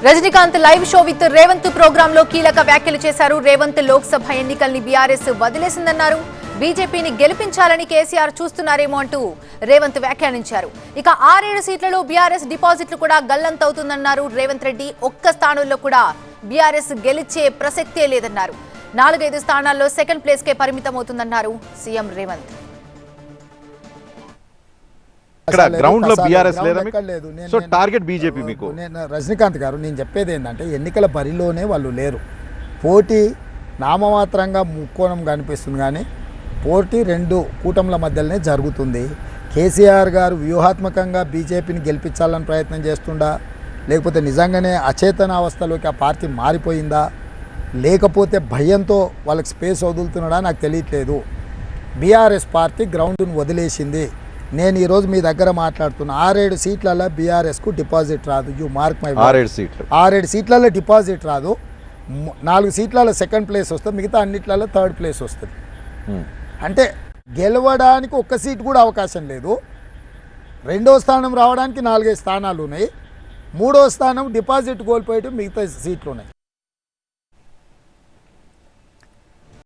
Rajinikanth live show with Revanth program లో కీలక వ్యాఖ్యలు చేశారు. రేవంత్ లోక్సభ ఎన్నికల్ని బీఆర్ఎస్ వదిలేసిందన్నారు. బీజేపీని గెలిపించాలని కేసీఆర్ చూస్తున్నారేమో అంటూ రేవంత్ వ్యాఖ్యానించారు. ఇక 6-7 సీట్లలో బీఆర్ఎస్ డిపాజిట్లు కూడా గల్లంతవుతుందన్నారు రేవంత్ రెడ్డి. ఒక్క స్థానంలో కూడా బీఆర్ఎస్ గెలిచే ప్రసక్తే లేదన్నారు. 4-5 స్థానాల్లో సెకండ్ ప్లేస్ కే పరిమితమవుతుందన్నారు సీఎం రేవంత్. గ్రౌండ్ లో బీఆర్ఎస్ లేదు. సో టార్గెట్ బీజేపీ మీకు. రజనీకాంత్ గారు నేను చెప్పేది ఏంటంటే ఎన్నికల బరిలోనే వాళ్ళు లేరు. పోటీ నామమాత్రంగా ముక్కోణం కనిపిస్తుంది కానీ పోటీ 2 కూటముల మధ్యలోనే జరుగుతుంది. కేసీఆర్ గారు వ్యూహాత్మకంగా బీజేపీని గెలిపించాలని ప్రయత్నం చేస్తుండా, లేకపోతే నిజంగానే అచేతన అవస్థలోకి ఆ పార్టీ మారిపోయిందా, లేకపోతే భయంతో వాళ్ళకి స్పేస్ వదులుతున్నాడా నాకు తెలియట్లేదు. బీఆర్ఎస్ పార్టీ గ్రౌండ్ను వదిలేసింది. నేను ఈరోజు మీ దగ్గర మాట్లాడుతున్నా 6-7 సీట్లలో బీఆర్ఎస్కు డిపాజిట్ రాదు. యూ మార్క్ మై 6-7 సీట్లలో డిపాజిట్ రాదు. 4 సీట్లలో సెకండ్ ప్లేస్ వస్తుంది, మిగతా అన్నిట్లలో థర్డ్ ప్లేస్ వస్తుంది. అంటే గెలవడానికి ఒక్క సీట్ కూడా అవకాశం లేదు. 2వ స్థానం రావడానికి 4-5 స్థానాలు ఉన్నాయి. 3వ స్థానం డిపాజిట్ కోల్పోయేటి మిగతా సీట్లు ఉన్నాయి.